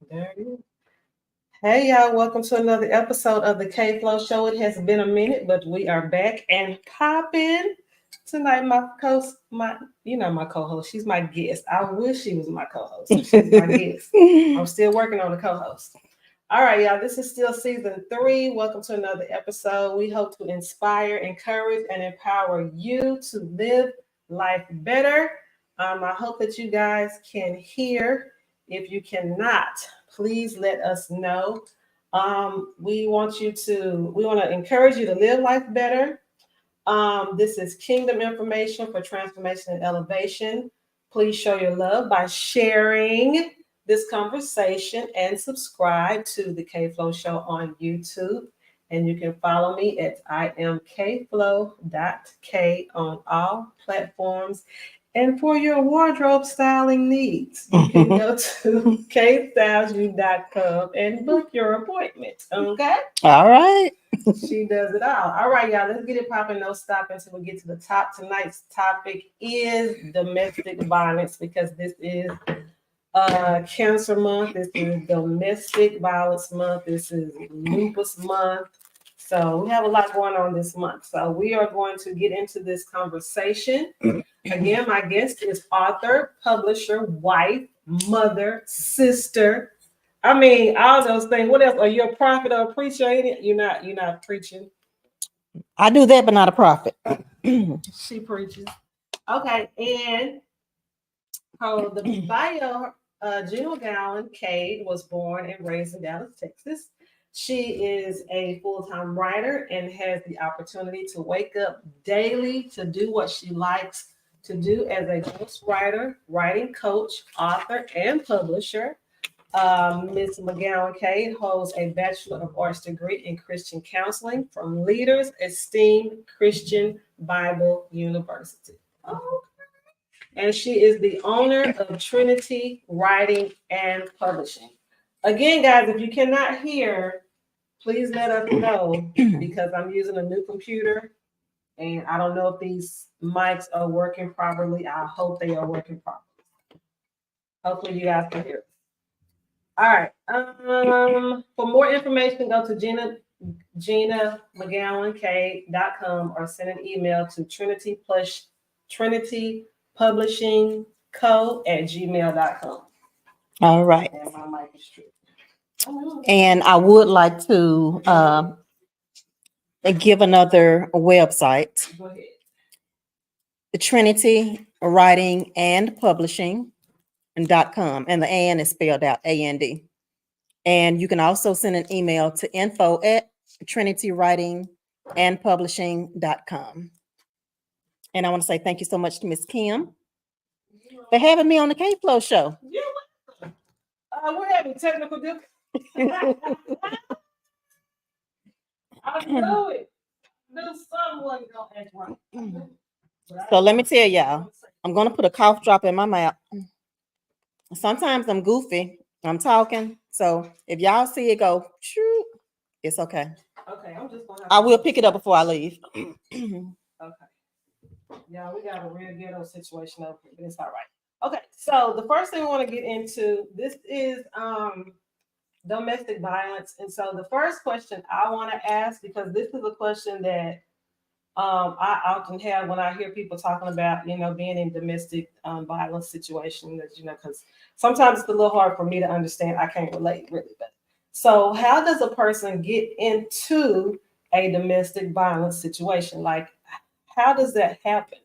There it is. Hey y'all, welcome to another episode of the KFLO show. It has been a minute, but we are back and popping. Tonight, my co-host. She's my guest. I wish she was my co-host. She's my guest. I'm still working on the co-host. All right, y'all. This is still season 3. Welcome to another episode. We hope to inspire, encourage, and empower you to live life better. I hope that you guys can hear. If you cannot, please let us know. We want to encourage you to live life better. This is kingdom information for transformation and elevation. Please show your love by sharing this conversation and subscribe to the KFLO show on YouTube. And you can follow me at I am KFLO.K on all platforms. And for your wardrobe styling needs, you can go to kstylesU.com and book your appointment. Okay? All right. She does it all. All right, y'all. Let's get it popping. No stopping until we get to the top. Tonight's topic is domestic violence because this is Cancer Month. This is Domestic Violence Month. This is Lupus Month. So we have a lot going on this month. So we are going to get into this conversation. Again, my guest is author, publisher, wife, mother, sister. I mean, all those things. What else? Are you a prophet or a preacher? You're not preaching. I do that, but not a prophet. She preaches. Okay, and the bio, Gina Gowan Cade was born and raised in Dallas, Texas. She is a full-time writer and has the opportunity to wake up daily to do what she likes to do as a ghostwriter, writing coach, author, and publisher. Ms. McGowan Cade holds a Bachelor of Arts degree in Christian Counseling from Leaders Esteemed Christian Bible University. Oh, and she is the owner of Trinity Writing and Publishing. Again, guys, if you cannot hear, please let us know because I'm using a new computer and I don't know if these mics are working properly. I hope they are working properly. Hopefully, you guys can hear. All right. For more information, go to GinaMcGowanK.com or send an email to Trinity Publishing Co at gmail.com. All right. And my mic is true. And I would like to give another website. Go ahead. Trinity Writing and Publishing.com. And the AN is spelled out AND. And you can also send an email to info@trinitywritingandpublishing.com. And I want to say thank you so much to Miss Kim for having me on the KFLO show. You're welcome. We're having technical difficulties. I knew it. Knew someone gonna act right. So let me tell y'all, I'm gonna put a cough drop in my mouth. Sometimes I'm goofy. I'm talking. So if y'all see it go, shoo, it's okay. Okay, I'm just gonna. I will pick it up before I leave. Okay. Yeah, we got a real ghetto situation over here, but it's all right. Okay, so the first thing we want to get into this is domestic violence, and so the first question I want to ask, because this is a question that I often have when I hear people talking about being in domestic violence situation, that because sometimes it's a little hard for me to understand. I can't relate really, but so how does a person get into a domestic violence situation? Like, how does that happen?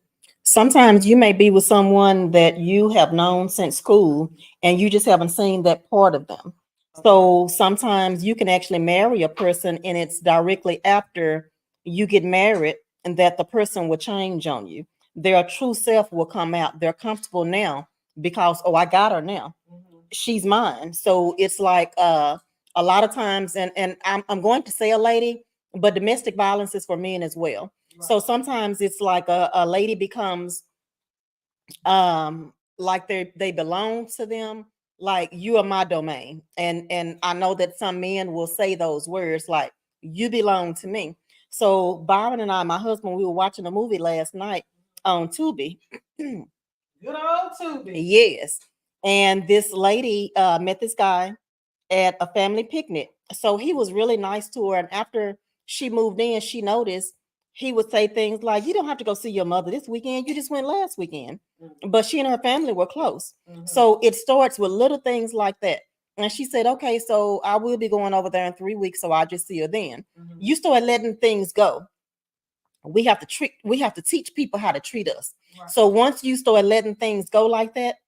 Sometimes you may be with someone that you have known since school and you just haven't seen that part of them. So sometimes you can actually marry a person and it's directly after you get married and that the person will change on you. Their true self will come out. They're comfortable now because, oh, I got her now. She's mine. So it's like a lot of times, and I'm going to say a lady, but domestic violence is for men as well. Right. So sometimes it's like a lady becomes like they belong to them, like you are my domain. And I know that some men will say those words like you belong to me. So Byron and I, my husband, we were watching a movie last night on Tubi. Good old Tubi. Yes. And this lady met this guy at a family picnic. So he was really nice to her. And after she moved in, she noticed he would say things like, "You don't have to go see your mother this weekend. You just went last weekend." But she and her family were close. So it starts with little things like that. And she said, "Okay, so I will be going over there in 3 weeks, so I'll just see her then." You start letting things go. We have to teach people how to treat us. Right. So once you start letting things go like that,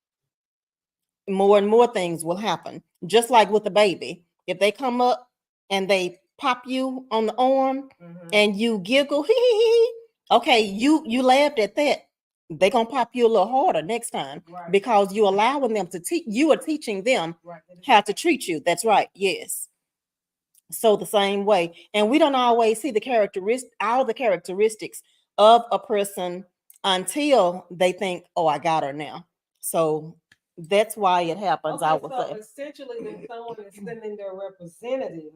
more and more things will happen. Just like with a baby, if they come up and they pop you on the arm and you giggle, hee hee hee, okay, you laughed at that. They're gonna pop you a little harder next time, Right. because you're allowing them to teach. You are teaching them Right. how to treat you. That's right. Yes. So the same way, and we don't always see all the characteristics of a person until they think, "Oh, I got her now." So that's why it happens. I would so say. essentially, then someone is sending their representative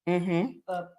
Mm-hmm. up,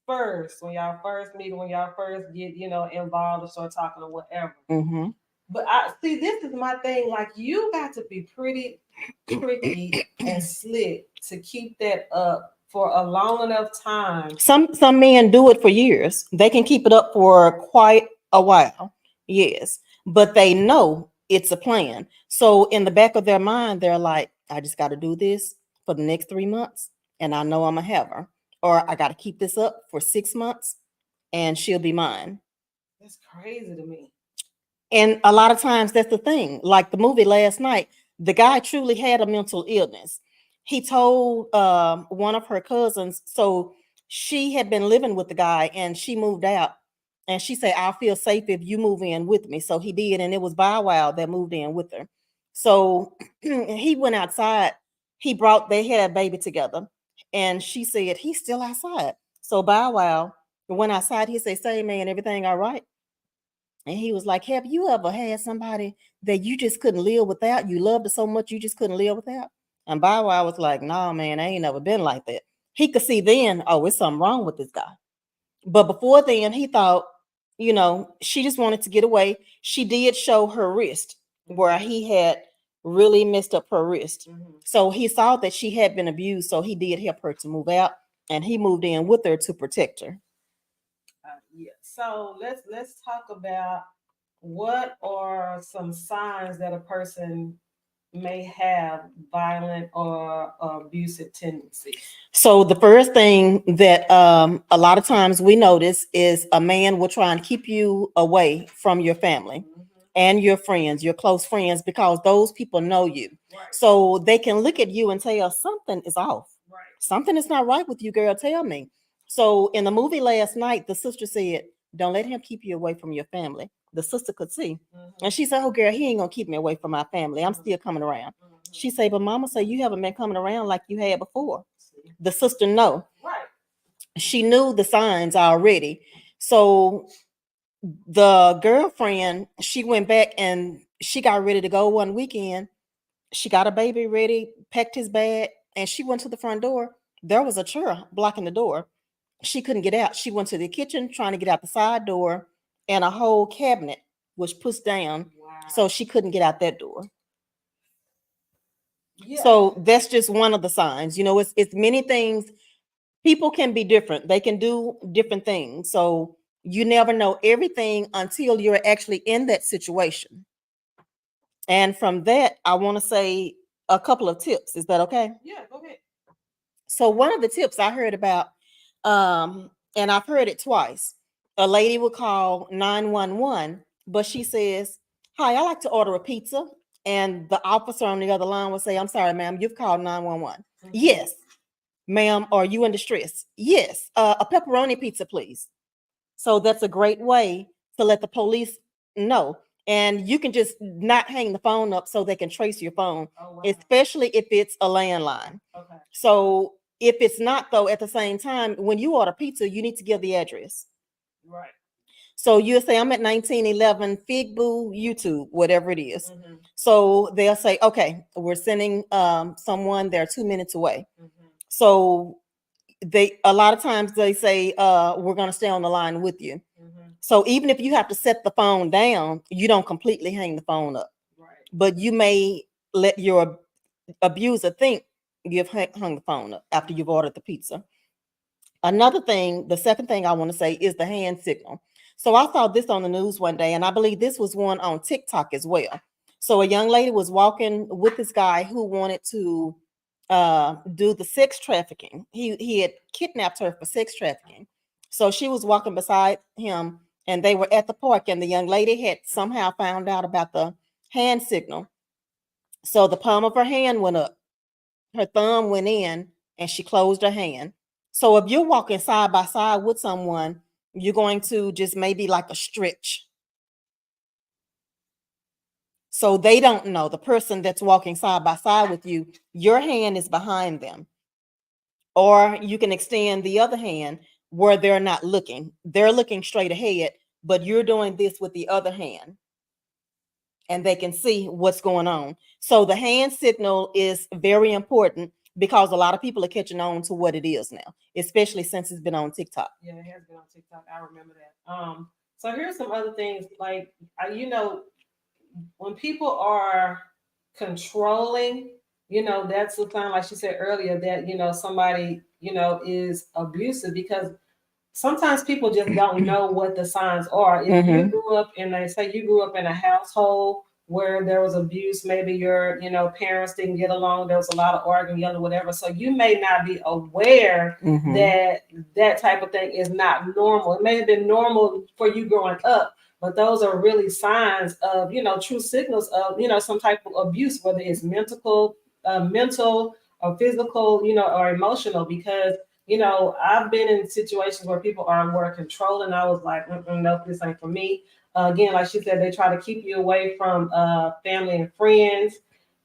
first when y'all first meet, when y'all first get, involved or start talking or whatever. Mm-hmm. But I see, this is my thing. Like, you got to be pretty tricky and slick to keep that up for a long enough time. Some men do it for years. They can keep it up for quite a while. Yes, but they know it's a plan. So in the back of their mind, they're like, "I just got to do this for the next 3 months, and I know I'm gonna have her, or I got to keep this up for 6 months, and she'll be mine." That's crazy to me. And a lot of times that's the thing. Like the movie last night, the guy truly had a mental illness. He told one of her cousins, so she had been living with the guy and she moved out. And she said, "I'll feel safe if you move in with me." So he did. And it was Bow Wow that moved in with her. So he went outside. They had a baby together. And she said, "He's still outside." So Bow Wow went outside. He said, "Say, man, everything all right?" And he was like, "Have you ever had somebody that you just couldn't live without? You loved her so much you just couldn't live without?" And Bow Wow was like, "No, man, I ain't never been like that." He could see then, oh, it's something wrong with this guy. But before then, he thought, she just wanted to get away. She did show her wrist where he had really messed up her wrist. So he saw that she had been abused. So he did help her to move out, and he moved in with her to protect her. Yeah. So let's talk about what are some signs that a person may have violent or abusive tendencies. So the first thing that a lot of times we notice is a man will try and keep you away from your family and your friends, your close friends, because those people know you. Right. So they can look at you and tell something is off. Right. Something is not right with you, girl. Tell me. So in the movie last night, the sister said, "Don't let him keep you away from your family." The sister could see. And she said, "Oh, girl, he ain't gonna keep me away from my family. I'm still coming around." She said, "But mama said you haven't been coming around like you had before." The sister know. Right. She knew the signs already. So the girlfriend, she went back and she got ready to go one weekend. She got a baby ready, packed his bag, and she went to the front door. There was a chair blocking the door. She couldn't get out. She went to the kitchen trying to get out the side door, and a whole cabinet was pushed down. Wow. So she couldn't get out that door. Yeah. So that's just one of the signs. It's many things. People can be different. They can do different things. So you never know everything until you're actually in that situation. And from that, I want to say a couple of tips. Is that okay? Yeah, go ahead. So one of the tips I heard about, and I've heard it twice, a lady would call 911, but she says, "Hi, I like to order a pizza." And the officer on the other line would say, "I'm sorry, ma'am, you've called 911. Yes. Ma'am, are you in distress? Yes. A pepperoni pizza, please." So that's a great way to let the police know. And you can just not hang the phone up so they can trace your phone, especially if it's a landline. Okay. So if it's not, though, at the same time, when you order pizza, you need to give the address. Right. So you'll say, "I'm at 1911 Fig Boo YouTube," whatever it is. So they'll say, "Okay, we're sending someone, they're 2 minutes away." So a lot of times they say, "We're going to stay on the line with you." So even if you have to set the phone down, you don't completely hang the phone up. Right. But you may let your abuser think you've hung the phone up after you've ordered the pizza. Another thing, the second thing I want to say is the hand signal. So I saw this on the news one day, and I believe this was one on TikTok as well. So a young lady was walking with this guy who wanted to do the sex trafficking. He had kidnapped her for sex trafficking. So she was walking beside him, and they were at the park, and the young lady had somehow found out about the hand signal. So the palm of her hand went up, her thumb went in, and she closed her hand. So if you're walking side by side with someone, you're going to just maybe like a stretch. So they don't know, the person that's walking side by side with you, your hand is behind them. Or you can extend the other hand where they're not looking. They're looking straight ahead, but you're doing this with the other hand, and they can see what's going on. So the hand signal is very important because a lot of people are catching on to what it is now, especially since it's been on TikTok. Yeah, it has been on TikTok. I remember that. So here's some other things like when people are controlling, that's the sign, like she said earlier, that somebody is abusive, because sometimes people just don't know what the signs are. If you grew up in a household where there was abuse, maybe your parents didn't get along, there was a lot of arguing, yelling, whatever. So you may not be aware that type of thing is not normal. It may have been normal for you growing up, but those are really signs of true signals of some type of abuse, whether it's mental or physical, or emotional, because I've been in situations where people are more controlling. I was like, nope, this ain't for me. Again, like she said, they try to keep you away from family and friends.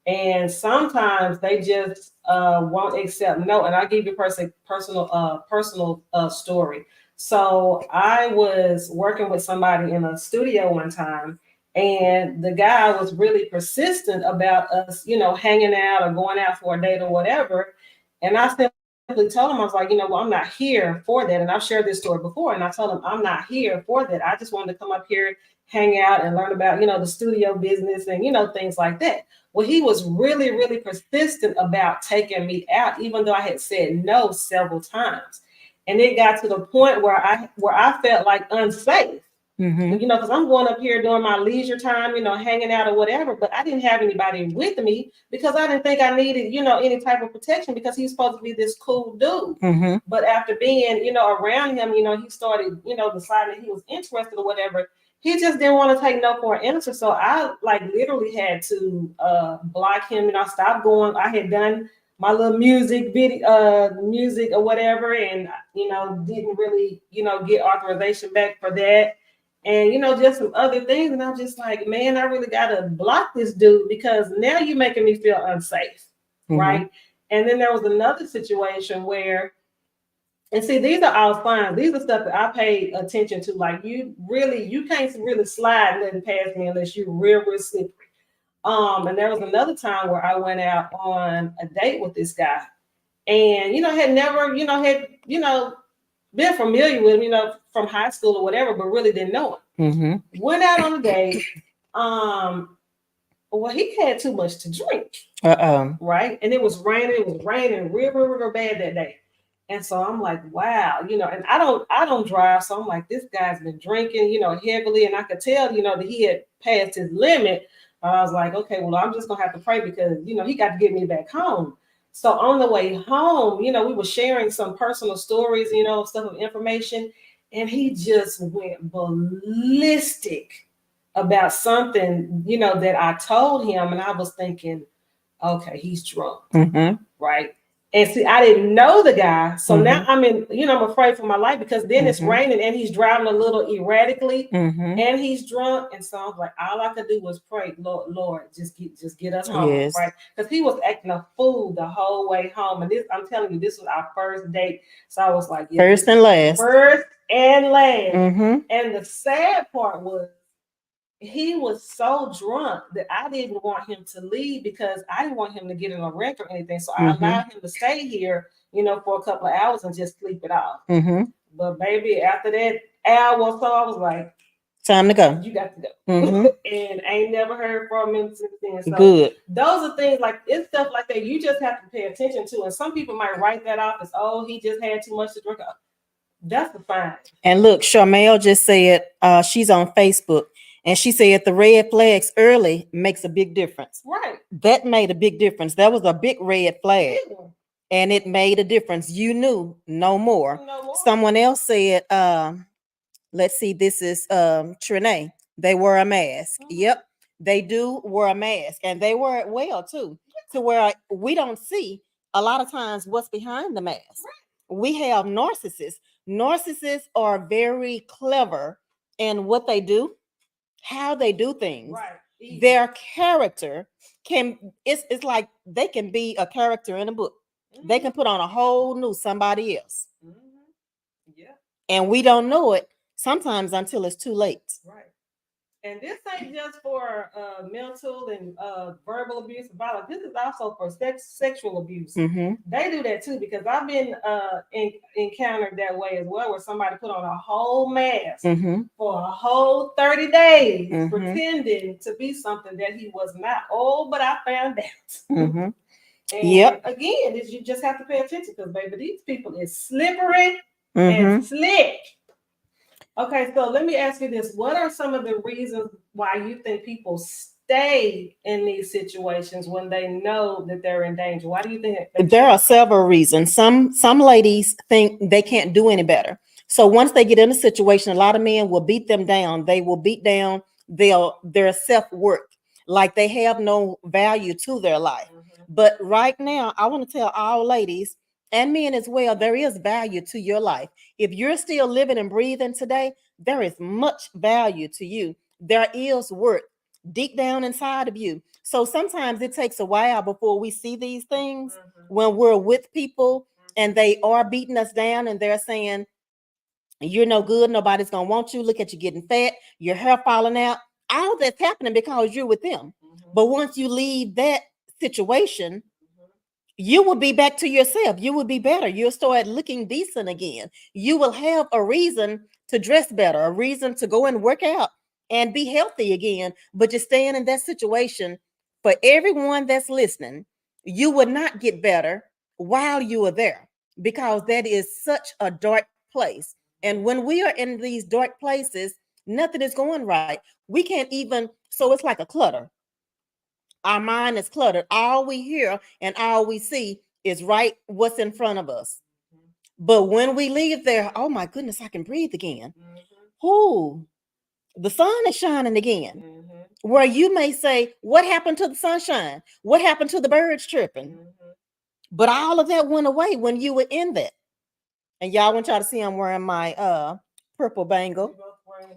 And sometimes they just won't accept no. And I'll give you a personal story. So I was working with somebody in a studio one time, and the guy was really persistent about us, hanging out or going out for a date or whatever. And I said, told him, I was like, I'm not here for that. And I've shared this story before, and I told him I'm not here for that. I just wanted to come up here, hang out, and learn about the studio business and things like that. Well, he was really, really persistent about taking me out, even though I had said no several times. And it got to the point where I felt like unsafe. Because I'm going up here during my leisure time, hanging out or whatever, but I didn't have anybody with me because I didn't think I needed, any type of protection, because he's supposed to be this cool dude. But after being, around him, he started, deciding he was interested or whatever. He just didn't want to take no for an answer. So I literally had to block him, and I stopped going. I had done my little music or whatever, and didn't really, get authorization back for that. And just some other things. And I'm just like, man, I really gotta block this dude, because now you're making me feel unsafe. Right. And then there was another situation where, and see, these are all signs. These are stuff that I paid attention to. Like, you can't really slide nothing past me unless you're real slippery. And there was another time where I went out on a date with this guy, and had never, been familiar with him, from high school or whatever, but really didn't know him. Went out on a date. Well, he had too much to drink. Right. And it was raining real bad that day. And so I'm like, wow, and I don't drive. So I'm like, this guy's been drinking, heavily. And I could tell, that he had passed his limit. I was like, okay, well, I'm just gonna have to pray, because, he got to get me back home. So on the way home, we were sharing some personal stories, stuff of information. And he just went ballistic about something, that I told him. And I was thinking, okay, he's drunk. Right. And see, I didn't know the guy. So now I'm I'm afraid for my life, because then it's raining and he's driving a little erratically and he's drunk. And so I was like, all I could do was pray, Lord, just get us home. Yes. Right. Because he was acting a fool the whole way home. And I'm telling you, this was our first date. So I was like, yeah, first and last. And the sad part was, he was so drunk that I didn't want him to leave, because I didn't want him to get in a wreck or anything. So I allowed him to stay here, for a couple of hours and just sleep it off. But baby, after that hour or so, I was like, Time to go. You got to go. Mhm. And I ain't never heard from him since then. So Good. those are things like it's stuff like that you just have to pay attention to. And some people might write that off as, oh, he just had too much to drink. That's the fine. And look, Charmel just said she's on Facebook, and she said the red flags early makes a big difference. Right. That made a big difference. That was a big red flag, Yeah. and it made a difference. You knew no more. No more. Someone else said, let's see, this is Trinae. They wear a mask. Mhm. Yep, they do wear a mask, and they wear it well too, to where we don't see a lot of times what's behind the mask. Right. We have narcissists. Narcissists are very clever in what they do, how they do things. Right. Easy. Their character it's like they can be a character in a book. They can put on a whole new somebody else. Yeah. And we don't know it sometimes until it's too late. Right. And this ain't just for mental and verbal abuse and violence. This is also for sexual abuse. Mhm. They do that too, because I've been encountered that way as well, where somebody put on a whole mask Mhm. for a whole 30 days, Mhm. pretending to be something that he was not. Oh, but I found out. Mhm. And Yep. again, you just have to pay attention, because baby, these people is slippery Mhm. and slick. Okay, so let me ask you this. What are some of the reasons why you think people stay in these situations when they know that they're in danger? Why do you think that There are several reasons. Some ladies think they can't do any better. So once they get in a situation, a lot of men will beat them down. They will beat down their self-worth, like they have no value to their life. But right now, I want to tell all ladies and men as well, there is value to your life. If you're still living and breathing today, there is much value to you. There is worth deep down inside of you. So sometimes it takes a while before we see these things when we're with people and they are beating us down and they're saying, you're no good, nobody's gonna want you. Look at you getting fat, your hair falling out. All that's happening because you're with them. But once you leave that situation, you will be back to yourself. You will be better. You'll start looking decent again. You will have a reason to dress better, a reason to go and work out and be healthy again. But just staying in that situation, for everyone that's listening, you will not get better while you are there, because that is such a dark place. And when we are in these dark places, nothing is going right. We can't even, so it's like a clutter. Our mind is cluttered. All we hear and all we see is right what's in front of us. But when we leave there, oh my goodness, I can breathe again. Ooh, the sun is shining again. Where you may say, what happened to the sunshine? What happened to the birds chirping? But all of that went away when you were in that. And y'all want y'all to see I'm wearing my purple bangle. We both wearing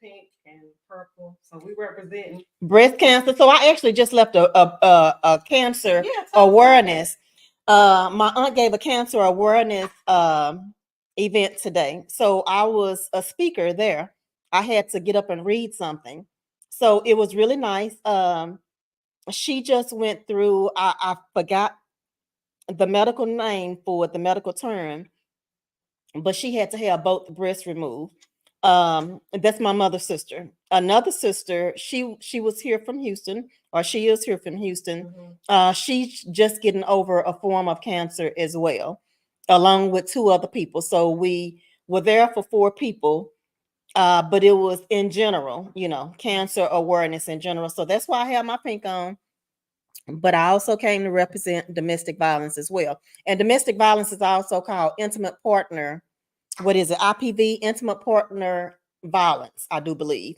pink and purple, so we representing Breast cancer. So I actually just left a cancer awareness. My aunt gave a cancer awareness event today. So I was a speaker there. I had to get up and read something. So it was really nice. She just went through, I forgot the medical name for it, the medical term, but she had to have both breasts removed. That's my mother's sister. Another sister, she was here from Houston, or she is here from Houston. She's just getting over a form of cancer as well, along with two other people. So we were there for 4 people, but it was in general, cancer awareness in general. So that's why I have my pink on. But I also came to represent domestic violence as well. And domestic violence is also called intimate partner, what is it? IPV, intimate partner violence, I do believe.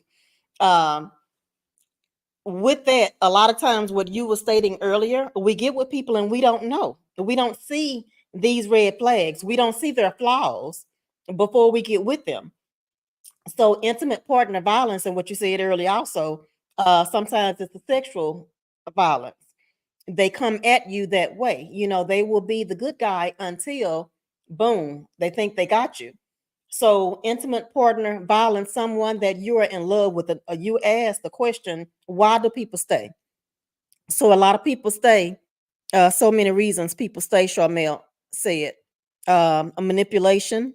With that, a lot of times what you were stating earlier, we get with people and we don't know. We don't see these red flags. We don't see their flaws before we get with them. So intimate partner violence, and what you said earlier also, sometimes it's a sexual violence. They come at you that way. They will be the good guy until boom, they think they got you. So intimate partner violence, someone that you are in love with, you ask the question, why do people stay? So a lot of people stay, so many reasons people stay, Charmel said. A manipulation,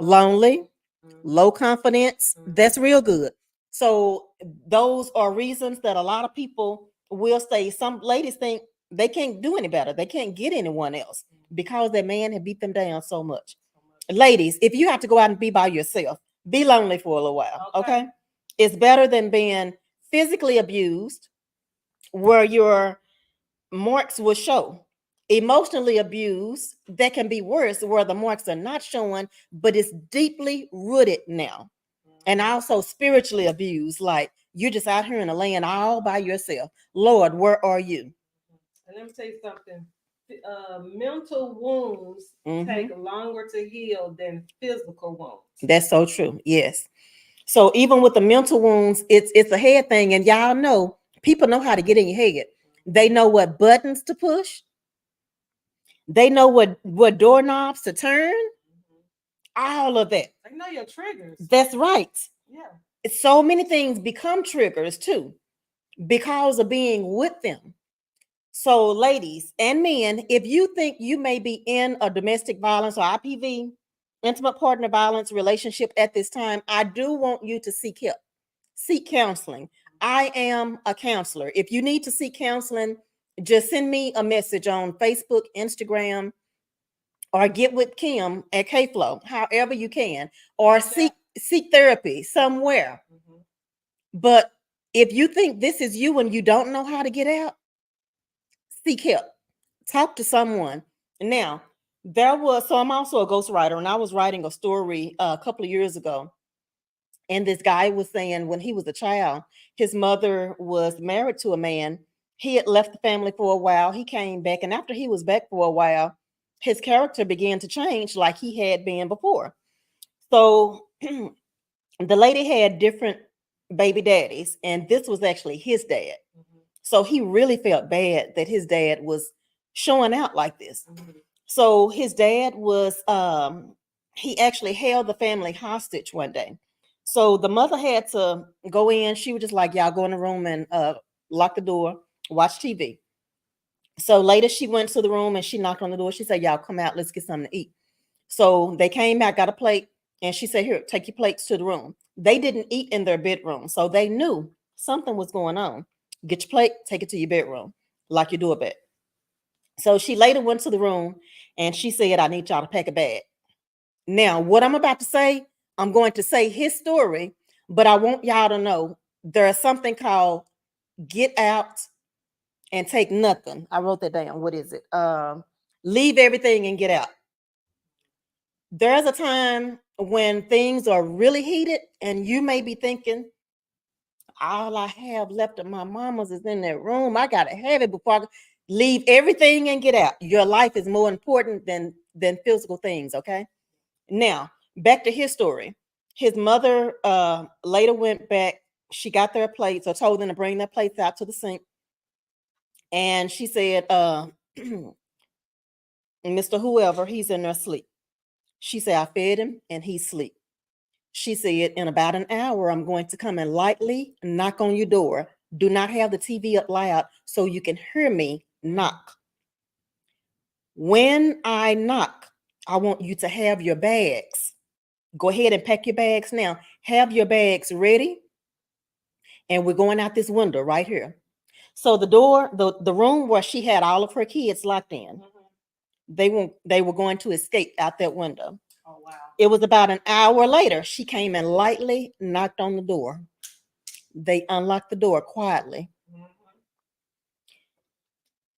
lonely, low confidence, that's real good. So those are reasons that a lot of people will say. Some ladies think they can't do any better. They can't get anyone else because their man had beat them down so much. Ladies, if you have to go out and be by yourself, be lonely for a little while. Okay. It's better than being physically abused where your marks will show. Emotionally abused, that can be worse where the marks are not showing, but it's deeply rooted now. And also spiritually abused, like you're just out here in the land all by yourself. Lord, where are you? And let me tell you something. Mental wounds take longer to heal than physical wounds. That's so true. Yes. So even with the mental wounds, it's a head thing, and y'all know people know how to get in your head. They know what buttons to push. They know what doorknobs to turn. All of that. They know your triggers. That's right. Yeah. So many things become triggers too because of being with them. So, ladies and men, if you think you may be in a domestic violence or IPV, intimate partner violence relationship at this time, I do want you to seek help. Seek counseling. I am a counselor. If you need to seek counseling, just send me a message on Facebook, Instagram, or get with Kim at KFLO, however you can, or seek therapy somewhere. But if you think this is you and you don't know how to get out, seek help. Talk to someone. Now, so I'm also a ghostwriter, and I was writing a story a couple of years ago. And this guy was saying when he was a child, his mother was married to a man. He had left the family for a while. He came back, and after he was back for a while, his character began to change like he had been before. So the lady had different baby daddies, and this was actually his dad. So he really felt bad that his dad was showing out like this. So his dad was he actually held the family hostage one day. So the mother had to go in. She was just like, y'all go in the room and lock the door, watch TV. So later she went to the room and she knocked on the door. She said, y'all come out, let's get something to eat. So they came out, got a plate, and she said, here, take your plates to the room. They didn't eat in their bedroom, so they knew something was going on. Get your plate, take it to your bedroom, lock your door back. So she later went to the room and she said, I need y'all to pack a bag. Now, what I'm about to say, I'm going to say his story, but I want y'all to know there's something called get out and take nothing. I wrote that down. What is it? Leave everything and get out. There's a time when things are really heated and you may be thinking, all I have left of my mama's is in that room. I gotta have it before I leave everything and get out. Your life is more important than physical things. Okay. Now back to his story. His mother later went back. She got their plates or told them to bring their plates out to the sink. And she said, Mr. Whoever, he's in there asleep. She said, I fed him and he's asleep. She said, in about an hour, I'm going to come and lightly knock on your door. Do not have the TV up loud so you can hear me knock. When I knock, I want you to have your bags. Go ahead and pack your bags now. Have your bags ready. And we're going out this window right here. So the door, the room where she had all of her kids locked in, they were going to escape out that window. Oh, wow. It was about an hour later. She came and lightly knocked on the door. They unlocked the door quietly.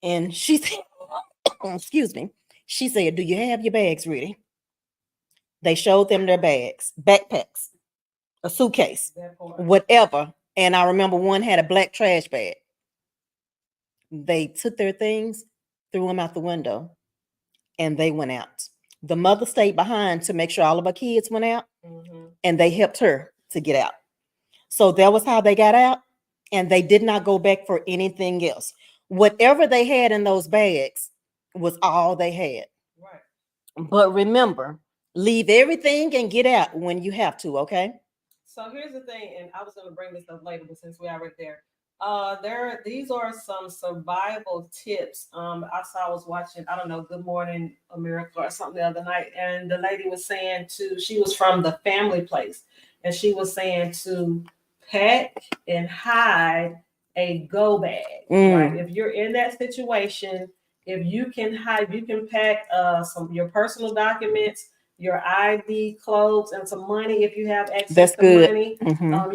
And she said, excuse me, she said, do you have your bags ready? They showed them their bags, backpacks, a suitcase, whatever. And I remember one had a black trash bag. They took their things, threw them out the window, and they went out. The mother stayed behind to make sure all of her kids went out, and they helped her to get out. So that was how they got out, and they did not go back for anything else. Whatever they had in those bags was all they had. Right. But remember, leave everything and get out when you have to, okay? So here's the thing, and I was going to bring this up later, but since we already there, These are some survival tips. I was watching, I don't know, Good Morning America or something the other night, and the lady was saying she was from the family place, and she was saying to pack and hide a go bag. Right, if you're in that situation, if you can hide, you can pack some your personal documents, your ID, clothes, and some money if you have access That's to good. money.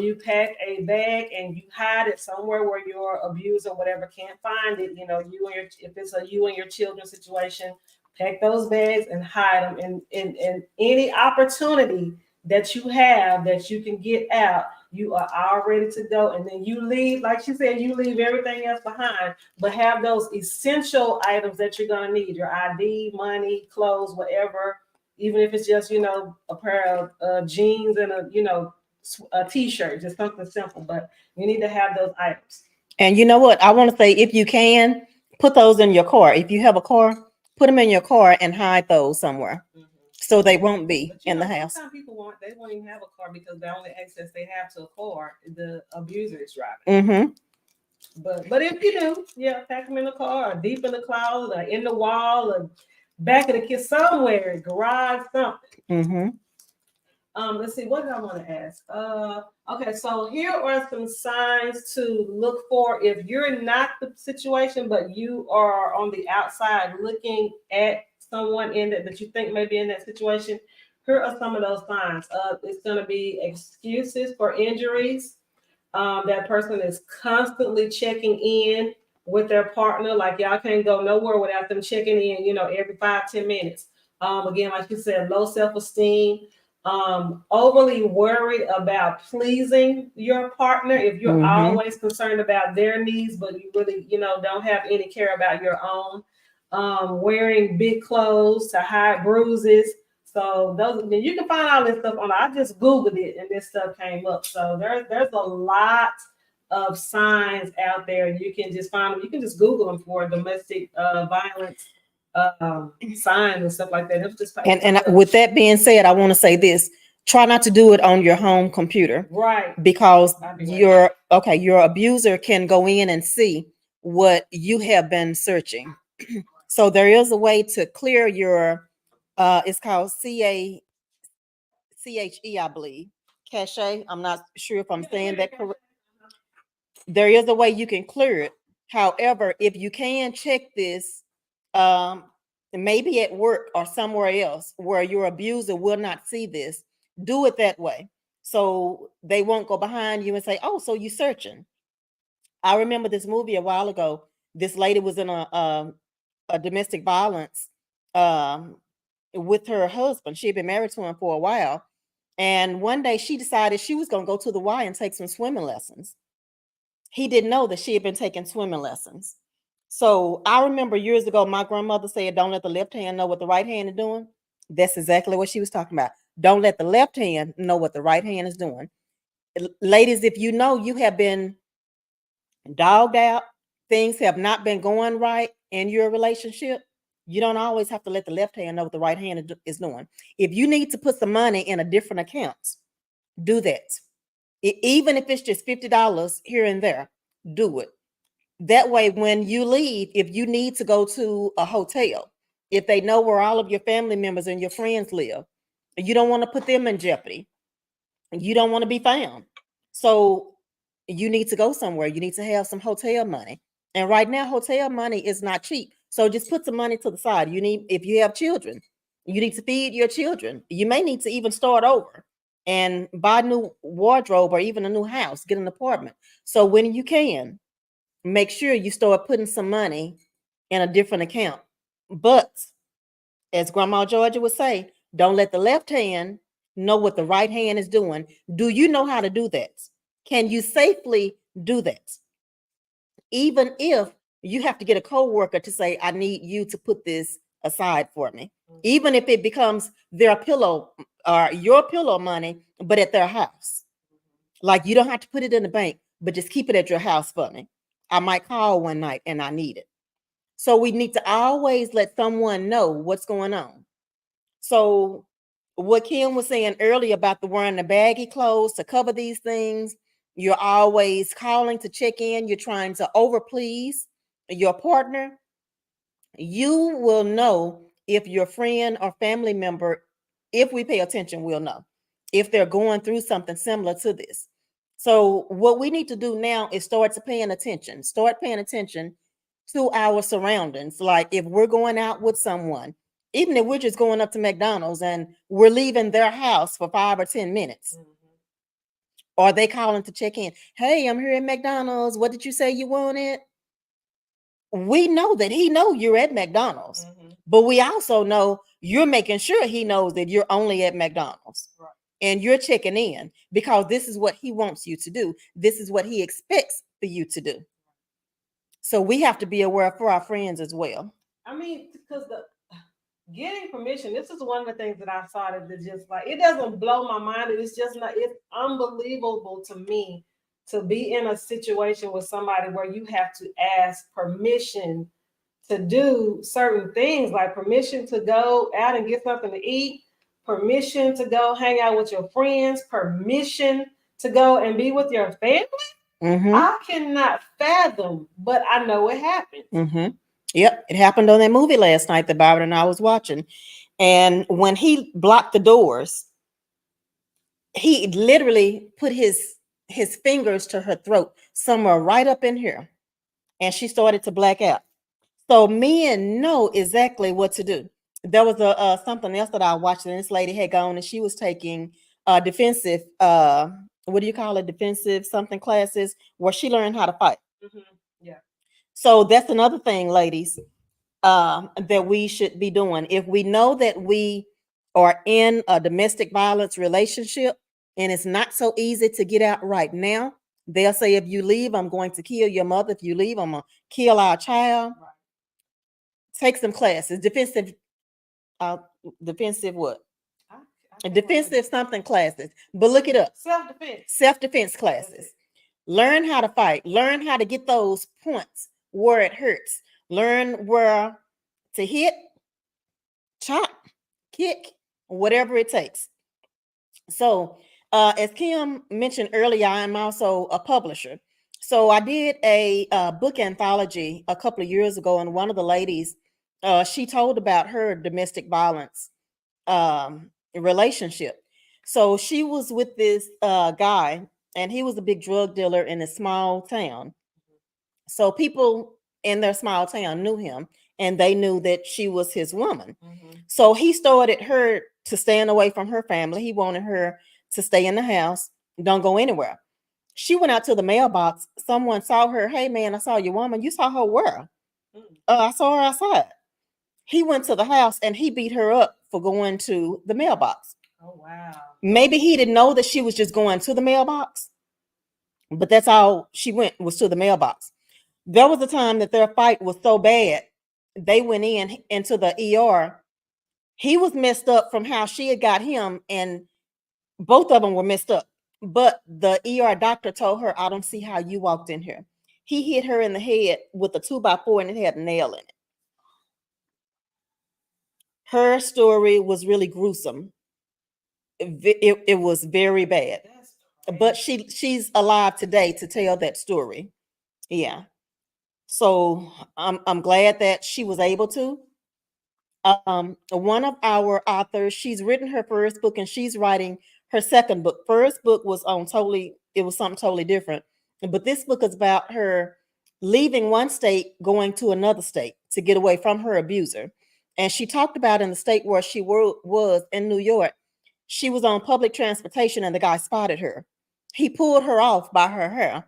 You pack a bag and you hide it somewhere where your abuser or whatever can't find it. You know, if it's a you and your children situation, pack those bags and hide them. And any opportunity that you have that you can get out, you are all ready to go. And then you leave, like she said, you leave everything else behind, but have those essential items that you're gonna need: your ID, money, clothes, whatever. Even if it's just a pair of jeans and a t-shirt, just something simple, but you need to have those items. And you know what? I want to say, if you can, put those in your car. If you have a car, put them in your car and hide those somewhere so they won't be in the house. Sometimes people won't even have a car because the only access they have to a car, the abuser is driving. But if you do, yeah, pack them in the car, or deep in the closet, or in the wall, or back of the kid somewhere, garage, something. Let's see, what did I want to ask? Okay, so here are some signs to look for if you're not the situation, but you are on the outside looking at someone that you think may be in that situation. Here are some of those signs. It's going to be excuses for injuries. That person is constantly checking in with their partner. Like, y'all can't go nowhere without them checking in, every 5-10 minutes. Again, like you said, low self-esteem, overly worried about pleasing your partner. If you're always concerned about their needs, but you really, don't have any care about your own. Wearing big clothes to hide bruises. So you can find all this stuff on. I just Googled it and this stuff came up. So there's a lot of signs out there. You can just find them. You can just Google them for domestic violence signs and stuff like that. Just and with that being said, I want to say this: try not to do it on your home computer, right? Because your abuser can go in and see what you have been searching. So there is a way to clear your it's called CHE, I believe. Cache. I'm not sure if I'm saying that correct. There is a way you can clear it. However, if you can check this, maybe at work or somewhere else where your abuser will not see this, do it that way. So they won't go behind you and say, "Oh, so you searching." I remember this movie a while ago. This lady was in a domestic violence um, with her husband. She had been married to him for a while. And one day she decided she was going to go to the Y and take some swimming lessons. He didn't know that she had been taking swimming lessons. So I remember years ago, my grandmother said, "Don't let the left hand know what the right hand is doing." That's exactly what she was talking about. Don't let the left hand know what the right hand is doing. Ladies, if you know you have been dogged out, things have not been going right in your relationship, you don't always have to let the left hand know what the right hand is doing. If you need to put some money in a different account, do that. Even if it's just $50 here and there, do it. That way, when you leave, if you need to go to a hotel, if they know where all of your family members and your friends live, you don't want to put them in jeopardy. You don't want to be found. So you need to go somewhere. You need to have some hotel money. And right now, hotel money is not cheap. So just put some money to the side. If you have children, you need to feed your children. You may need to even start over and buy a new wardrobe or even a new house, get an apartment. So when you can, make sure you start putting some money in a different account. But as Grandma Georgia would say, don't let the left hand know what the right hand is doing. Do you know how to do that? Can you safely do that? Even if you have to get a co-worker to say, "I need you to put this aside for me." Even if it becomes their pillow or your pillow money, but at their house. Like, you don't have to put it in the bank, but just keep it at your house for me. I might call one night and I need it. So we need to always let someone know what's going on. So what Kim was saying earlier about the wearing the baggy clothes to cover these things, you're always calling to check in, you're trying to overplease your partner, you will know if your friend or family member, if we pay attention, we'll know if they're going through something similar to this. So what we need to do now is start paying attention to our surroundings. Like if we're going out with someone, even if we're just going up to McDonald's and we're leaving their house for 5 or 10 minutes, are they calling to check in? Hey, I'm here at McDonald's. What did you say you wanted? We know that he know you're at McDonald's, but we also know you're making sure he knows that you're only at McDonald's. Right. And you're checking in because this is what he wants you to do. This is what he expects for you to do. So we have to be aware for our friends as well. I mean, because the getting permission, this is one of the things that I saw that just like, it doesn't blow my mind. It's just not, it's unbelievable to me to be in a situation with somebody where you have to ask permission to do certain things, like permission to go out and get something to eat, permission to go hang out with your friends, permission to go and be with your family. I cannot fathom, but I know it happens. Yep, it happened on that movie last night that Barbara and I was watching. And when he blocked the doors, he literally put his fingers to her throat, somewhere right up in here, and she started to black out. So men know exactly what to do. There was a something else that I watched, and this lady had gone and she was taking defensive what do you call it, defensive something classes, where she learned how to fight. Yeah. So that's another thing, ladies, that we should be doing. If we know that we are in a domestic violence relationship and it's not so easy to get out right now, they'll say, if you leave, I'm going to kill your mother. If you leave, I'm going to kill our child. Right. Take some classes, defensive what? Defensive something classes, but look it up. Self-defense classes. Learn how to fight. Learn how to get those points where it hurts. Learn where to hit, chop, kick, whatever it takes. So, as Kim mentioned earlier, I'm also a publisher. So I did a book anthology a couple of years ago, and one of the ladies, she told about her domestic violence relationship. So she was with this guy, and he was a big drug dealer in a small town. So people in their small town knew him, and they knew that she was his woman. So he started her to stand away from her family. He wanted her to stay in the house, don't go anywhere. She went out to the mailbox. Someone saw her. Hey, man, I saw your woman. You saw her where? I saw her outside. He went to the house and he beat her up for going to the mailbox. Oh, wow. Maybe he didn't know that she was just going to the mailbox, but that's all she went, was to the mailbox. There was a time that their fight was so bad, they went into the ER. He was messed up from how she had got him, and both of them were messed up. But the ER doctor told her, I don't see how you walked in here. He hit her in the head with a 2x4 and it had a nail in it. Her story was really gruesome. It was very bad. But she's alive today to tell that story. Yeah. So I'm glad that she was able to. One of our authors, she's written her first book and she's writing her second book. First book was it was something totally different. But this book is about her leaving one state, going to another state to get away from her abuser. And she talked about in the state where she was in New York, she was on public transportation and the guy spotted her. He pulled her off by her hair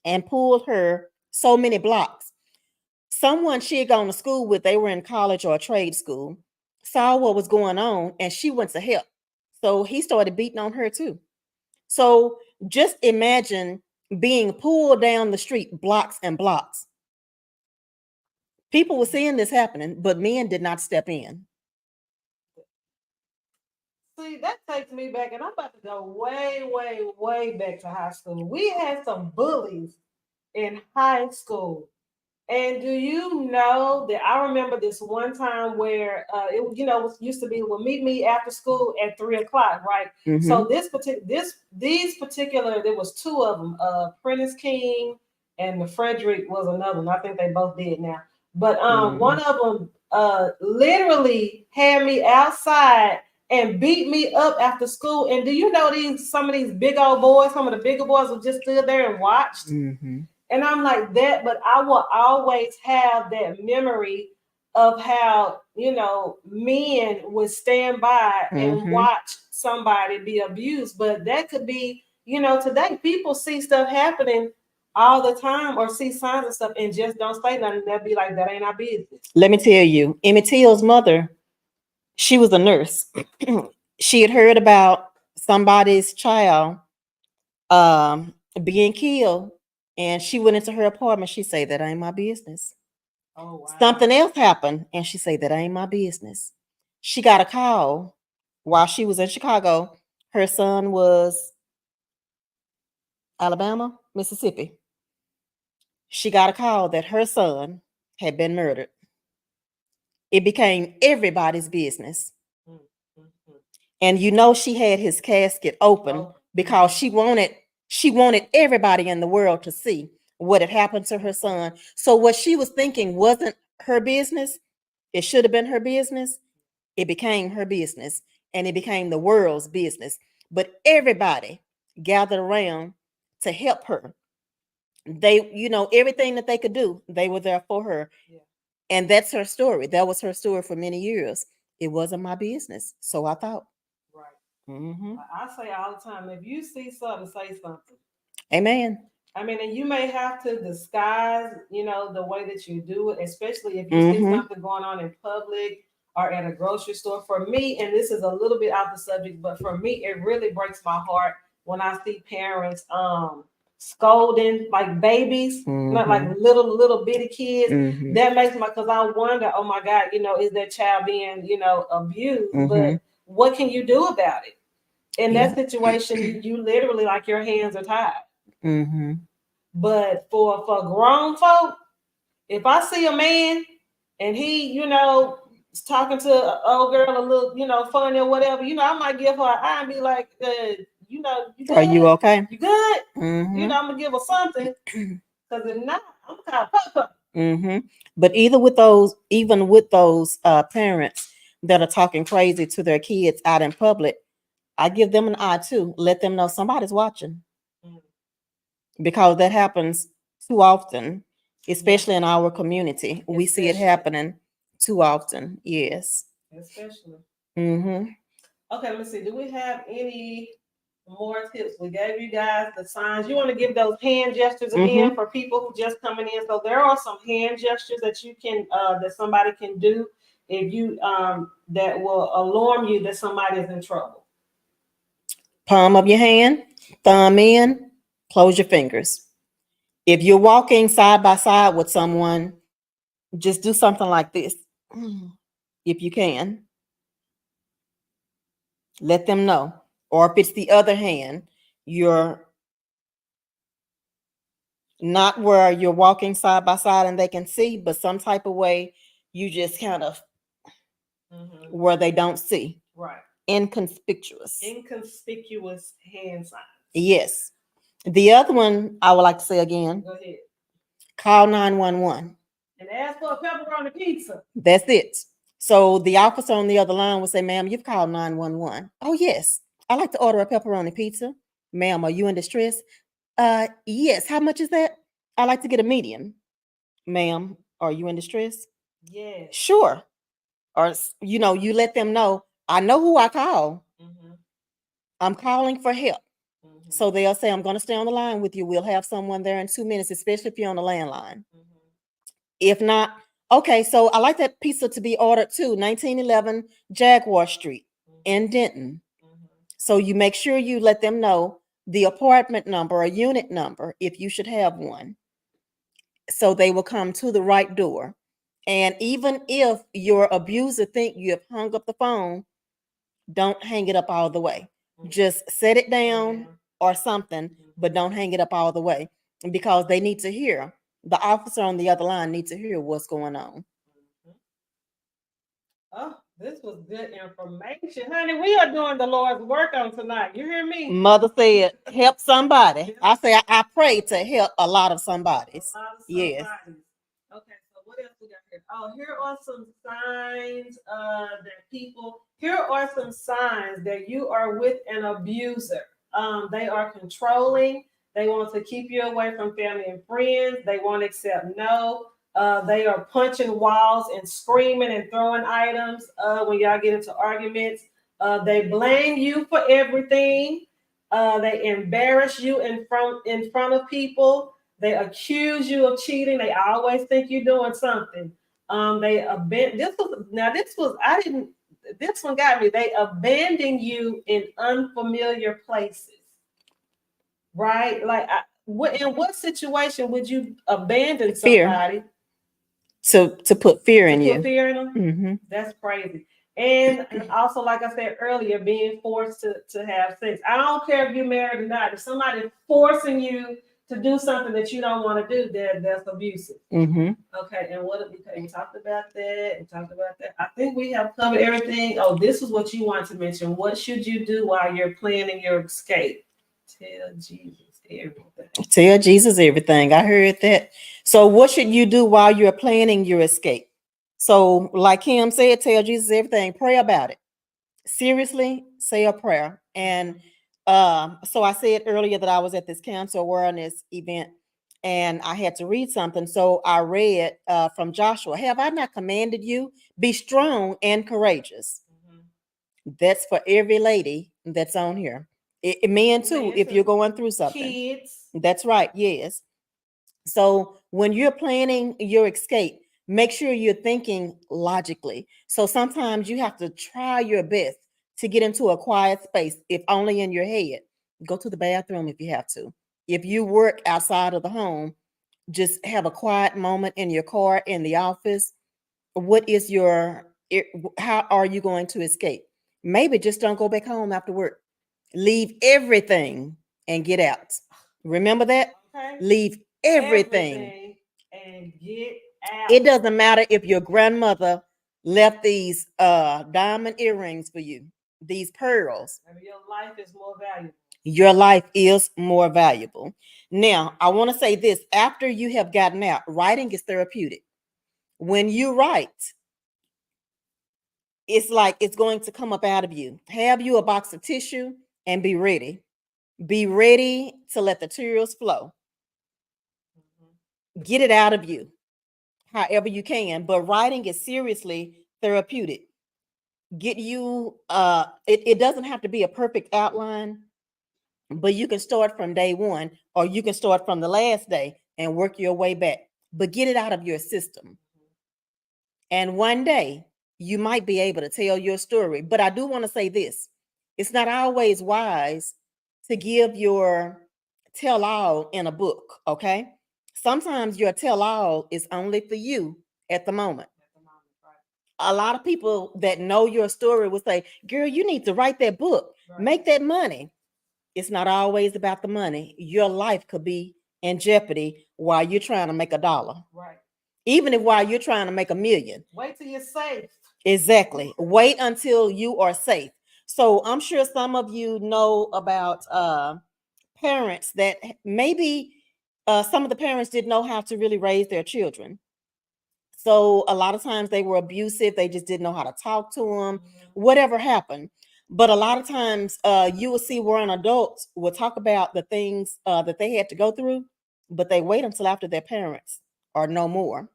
and pulled her so many blocks. Someone she had gone to school with, they were in college or a trade school, saw what was going on and she went to help. So he started beating on her too. So just imagine being pulled down the street blocks and blocks. People were seeing this happening, but men did not step in. See, that takes me back, and I'm about to go way, way, way back to high school. We had some bullies in high school. And do you know that I remember this one time where it used to be, well, meet me after school at 3 o'clock, right? So Mm-hmm. these particular, there was two of them, Prentice King and the Frederick was another one. I think they both did now. But one of them literally had me outside and beat me up after school. And do you know some of these big old boys, some of the bigger boys who just stood there and watched? Mm-hmm. And I'm like that, but I will always have that memory of how, men would stand by and Mm-hmm. watch somebody be abused. But that could be, today people see stuff happening all the time or see signs of stuff and just don't say nothing. They'll be like, that ain't our business. Let me tell you, Emmett Till's mother, she was a nurse. She had heard about somebody's child being killed, and she went into her apartment. She said, that ain't my business. Oh, wow. Something else happened, and she said, that ain't my business. She got a call while she was in Chicago. Her son was Alabama, Mississippi. She got a call that her son had been murdered. It became everybody's business. Mm-hmm. And she had his casket open because she wanted everybody in the world to see what had happened to her son. So what she was thinking wasn't her business. It should have been her business. It became her business, and it became the world's business. But everybody gathered around to help her. They, everything that they could do, they were there for her. Yeah. And that's her story. That was her story for many years. It wasn't my business. So I thought. Right. Mm-hmm. I say all the time, if you see something, say something. Amen. I mean, and you may have to disguise, the way that you do it, especially if you see Mm-hmm. something going on in public or at a grocery store. For me, and this is a little bit off the subject, but for me, it really breaks my heart when I see parents scolding like babies, not like Mm-hmm. little bitty kids. Mm-hmm. That makes because I wonder, oh my God, is that child being, abused? Mm-hmm. But what can you do about it? In Yeah. that situation, you literally like your hands are tied. Mm-hmm. But for grown folk, if I see a man and he, is talking to an old girl a little, funny or whatever, I might give her an eye and be like, you Are you good? okay? You good? Mm-hmm. I'm gonna give her something. Because if not, I'm gonna pop up. Mm-hmm. But even with those parents that are talking crazy to their kids out in public, I give them an eye too. Let them know somebody's watching. Because that happens too often, especially in our community. We see it happening too often. Yes. Especially. Mm-hmm. Okay, let's see. Do we have any more tips? We gave you guys the signs. You want to give those hand gestures again for people who just coming in. So there are some hand gestures that you can that somebody can do if you that will alarm you that somebody is in trouble. Palm of your hand, thumb in, close your fingers. If you're walking side by side with someone, just do something like this. If you can, let them know. Or if it's the other hand, you're not where you're walking side by side and they can see, but some type of way you just kind of where they don't see. Right. Inconspicuous. Inconspicuous hand signs. Yes. The other one I would like to say again. Go ahead. Call 911. And ask for a pepperoni pizza. That's it. So the officer on the other line will say, ma'am, you've called 911. Oh, yes. I'd like to order a pepperoni pizza. Ma'am, are you in distress? Yes. How much is that? I'd like to get a medium. Ma'am, are you in distress? Yes. Sure. Or, you let them know, I know who I call. I'm calling for help. So they'll say, I'm going to stay on the line with you. We'll have someone there in 2 minutes, especially if you're on the landline. If not, okay, so I like that pizza to be ordered too, 1911 Jaguar Street in Denton. So you make sure you let them know the apartment number or unit number if you should have one. So they will come to the right door. And even if your abuser think you have hung up the phone, don't hang it up all the way. Just set it down or something, but don't hang it up all the way because they need to hear the officer on the other line needs to hear what's going on. Oh, this was good information, honey. We are doing the Lord's work on tonight. You hear me? Mother said, help somebody. I say, I pray to help a lot of somebodies. A lot of Yes. somebodies. Okay, so what else we got here? Oh, here are some signs that people. Here are some signs that you are with an abuser. They are controlling. They want to keep you away from family and friends. They won't accept no. They are punching walls and screaming and throwing items when y'all get into arguments. They blame you for everything. They embarrass you in front of people. They accuse you of cheating. They always think you're doing something. They abandon. This was I didn't. This one got me. They abandon you in unfamiliar places, right? Like, in what situation would you abandon Fear. somebody? To put fear in To you. put fear in them? Mhm. That's crazy. And also, like I said earlier, being forced to have sex. I don't care if you're married or not. If somebody's forcing you to do something that you don't want to do, that's abusive. Mhm. Okay, and we talked about that and talked about that. I think we have covered everything. Oh, this is what you want to mention. What should you do while you're planning your escape? Tell Jesus everything. Tell Jesus everything. I heard that. So what should you do while you're planning your escape? So like Kim said, tell Jesus everything. Pray about it. Seriously, say a prayer. And so I said earlier that I was at this cancer awareness event and I had to read something. So I read from Joshua, have I not commanded you? Be strong and courageous. That's for every lady that's on here. Men too, if you're going through something. Kids. That's right, yes. So when you're planning your escape, make sure you're thinking logically. So sometimes you have to try your best to get into a quiet space, if only in your head. Go to the bathroom if you have to. If you work outside of the home, just have a quiet moment in your car, in the office. What is how are you going to escape? Maybe just don't go back home after work. Leave everything and get out. Remember that? Okay. Leave everything. And get out. It doesn't matter if your grandmother left these diamond earrings for you, these pearls. Your life is more valuable. Your life is more valuable. Now, I want to say this, after you have gotten out, writing is therapeutic. When you write, it's like it's going to come up out of you. Have you a box of tissue and be ready. Be ready to let the tears flow. Get it out of you however you can. But writing is seriously therapeutic. Get you, it doesn't have to be a perfect outline, but you can start from day one or you can start from the last day and work your way back. But get it out of your system. And one day you might be able to tell your story. But I do want to say this, it's not always wise to give your tell all in a book, okay? Sometimes your tell all is only for you at the moment. A lot of people that know your story will say, girl, you need to write that book, make that money. It's not always about the money. Your life could be in jeopardy while you're trying to make $1. Right. Even if while you're trying to make $1 million. Wait till you're safe. Exactly. Wait until you are safe. So I'm sure some of you know about parents that maybe some of the parents didn't know how to really raise their children. So a lot of times they were abusive. They just didn't know how to talk to them, whatever happened. But a lot of times you will see where an adult will talk about the things that they had to go through, but they wait until after their parents are no more.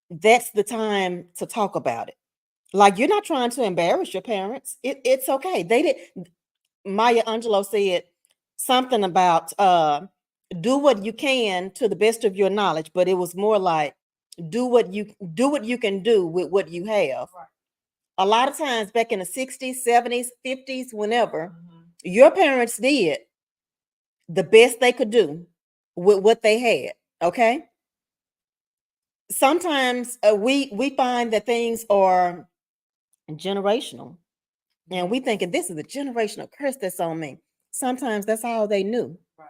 That's the time to talk about it. Like, you're not trying to embarrass your parents. It's okay. They did. Maya Angelou said something about do what you can to the best of your knowledge, but it was more like do what you can do with what you have. Right. A lot of times back in the 60s, 70s, 50s, whenever, your parents did the best they could do with what they had. Okay. Sometimes we find that things are generational, and we thinking this is a generational curse that's on me. Sometimes that's all they knew. Right.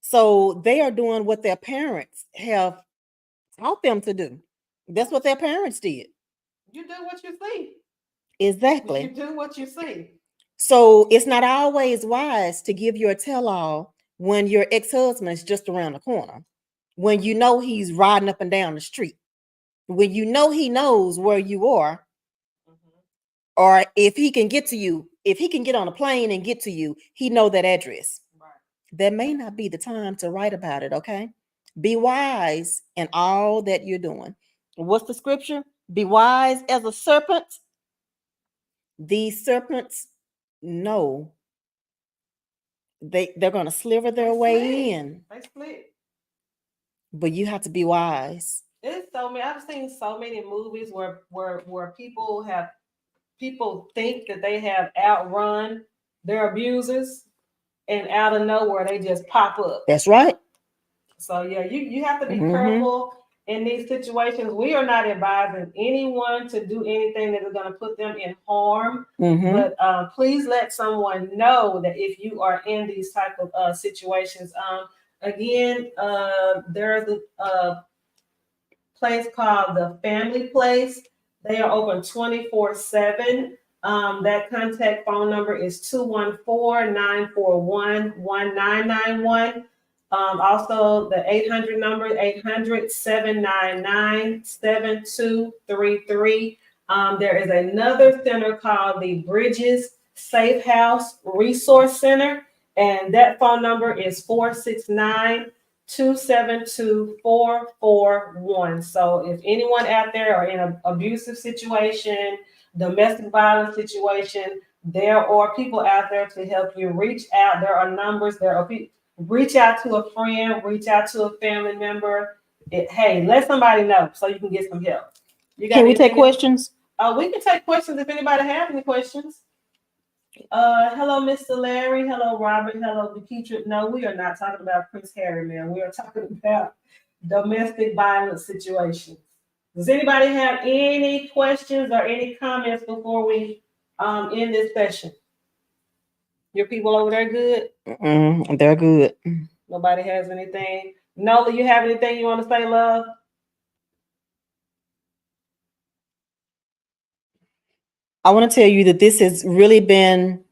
So they are doing what their parents have taught them to do. That's what their parents did. You do what you see. Exactly. You do what you see. So it's not always wise to give your tell-all when your ex-husband is just around the corner, when you know he's riding up and down the street, when you know he knows where you are, or if he can get to you, if he can get on a plane and get to you, he know that address. Right. That may not be the time to write about it, okay? Be wise in all that you're doing. What's the scripture? Be wise as a serpent. These serpents know they're going to sliver their way in, They split. but you have to be wise. It's so many. I've seen so many movies where people think that they have outrun their abusers, and out of nowhere they just pop up. That's right. So yeah, you have to be careful in these situations. We are not advising anyone to do anything that is going to put them in harm. But please let someone know that if you are in these type of situations. Again, there's a place called the Family Place. They are open 24/7. That contact phone number is 214-941-1991. Also, the 800 number, 800-799-7233. There is another center called the Bridges Safe House Resource Center, and that phone number is 469-272-4441. So if anyone out there are in an abusive situation, domestic violence situation, there are people out there to help you. Reach out. There are numbers. There are people. Reach out to a friend. Reach out to a family member. Hey, let somebody know so you can get some help. Can we take questions? We can take questions if anybody have any questions. Hello, Mr. Larry. Hello, Robert. Hello, Deketra. No, we are not talking about Prince Harry, man. We are talking about domestic violence situations. Does anybody have any questions or any comments before we end this session? Your people over there good? They're good. Nobody has anything. Nola, you have anything you want to say, love? I want to tell you that this has really been,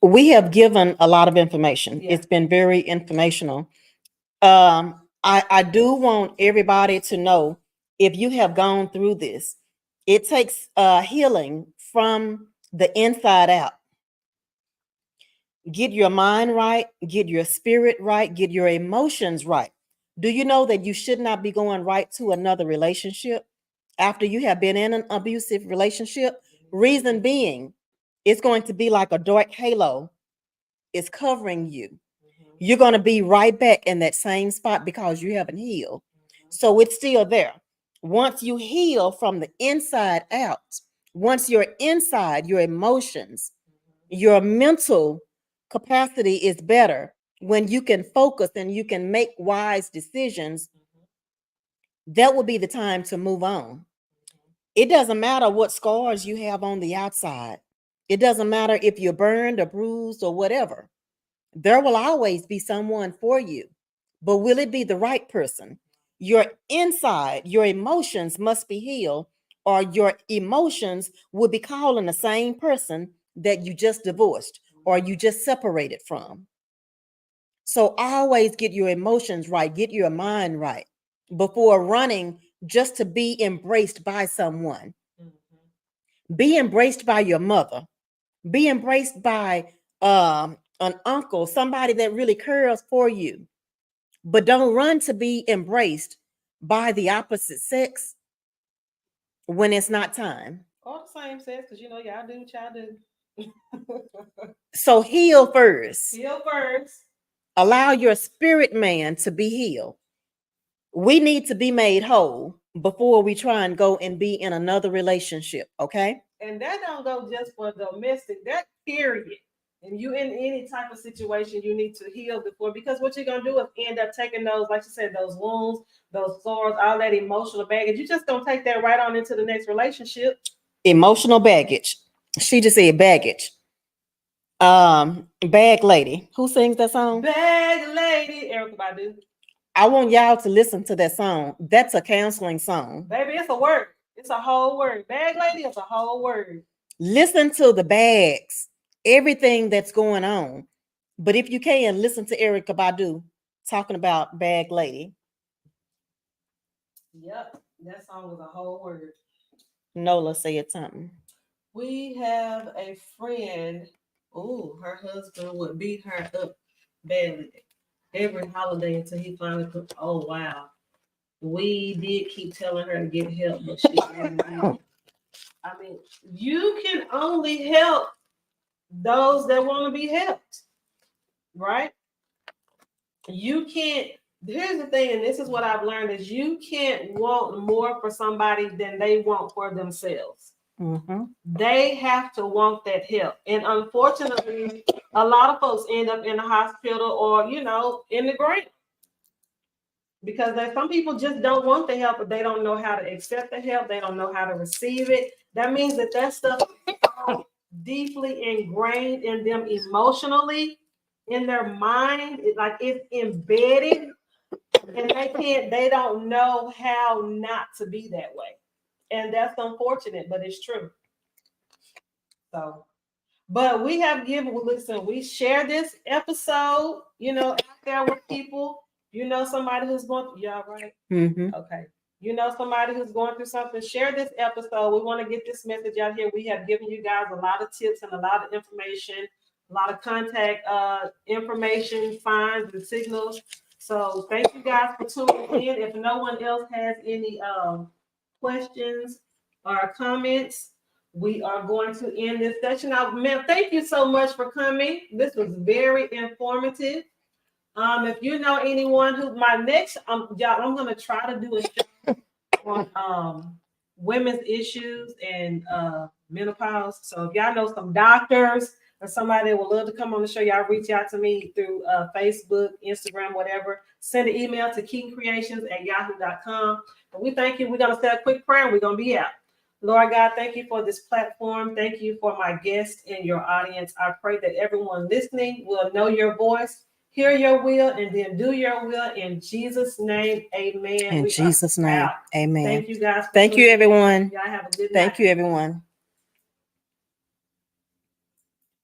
we have given a lot of information. Yeah. It's been very informational. I do want everybody to know, if you have gone through this, it takes healing from the inside out. Get your mind right, get your spirit right, get your emotions right. Do you know that you should not be going right to another relationship after you have been in an abusive relationship? Reason being, it's going to be like a dark halo. It's covering you. You're going to be right back in that same spot because you haven't healed. So it's still there. Once you heal from the inside out, once you're inside, your emotions, your mental capacity is better, when you can focus and you can make wise decisions, that will be the time to move on. It doesn't matter what scars you have on the outside. It doesn't matter if you're burned or bruised or whatever. There will always be someone for you, but will it be the right person? Your inside, your emotions must be healed, or your emotions will be calling the same person that you just divorced or you just separated from. So always get your emotions right, get your mind right before running just to be embraced by someone. Be embraced by your mother. Be embraced by an uncle, somebody that really cares for you. But don't run to be embraced by the opposite sex when it's not time. Or the same sex, because y'all do what y'all do. So heal first. Heal first. Allow your spirit man to be healed. We need to be made whole before we try and go and be in another relationship, okay? And that don't go just for domestic, that period. And you in any type of situation, you need to heal before, because what you're gonna do is end up taking those, like you said, those wounds, those sores, all that emotional baggage. You just don't take that right on into the next relationship. Emotional baggage. She just said baggage. Bag Lady. Who sings that song? Bag Lady, Erica Badu. I want y'all to listen to that song. That's a counseling song. Baby, it's a word. It's a whole word. Bag Lady is a whole word. Listen to the bags, everything that's going on. But if you can, listen to Erica Badu talking about Bag Lady. Yep, that song was a whole word. Nola said something. We have a friend. Ooh, her husband would beat her up badly every holiday until he finally put. Oh wow. We did keep telling her to get help, but she didn't. I mean, you can only help those that want to be helped, right? You can't. Here's the thing, and this is what I've learned: is you can't want more for somebody than they want for themselves. Mm-hmm. They have to want that help, and unfortunately, a lot of folks end up in the hospital or in the grave because some people just don't want the help, but they don't know how to accept the help. They don't know how to receive it. That means that stuff is so deeply ingrained in them emotionally, in their mind, it's embedded, and they don't know how not to be that way. And that's unfortunate, but it's true. So, but we have we share this episode, out there with people, somebody who's going, y'all right? Mm-hmm. Okay. Somebody who's going through something, share this episode. We want to get this message out here. We have given you guys a lot of tips and a lot of information, a lot of contact information, signs and signals. So thank you guys for tuning in. If no one else has any questions or comments, we are going to end this session. Ma'am, thank you so much for coming. This was very informative. If you know anyone who my next y'all, I'm gonna try to do a show on women's issues and menopause. So if y'all know some doctors or somebody that would love to come on the show, y'all reach out to me through Facebook, Instagram, whatever. Send an email to keatonCreations@yahoo.com. And we thank you. We're gonna say a quick prayer and we're gonna be out. Lord God, thank you for this platform. Thank you for my guests and your audience. I pray that everyone listening will know your voice, hear your will, and then do your will. In Jesus' name, amen. In Jesus' name, amen. Thank you guys. Thank you, everyone. Y'all have a good night. Thank you, everyone.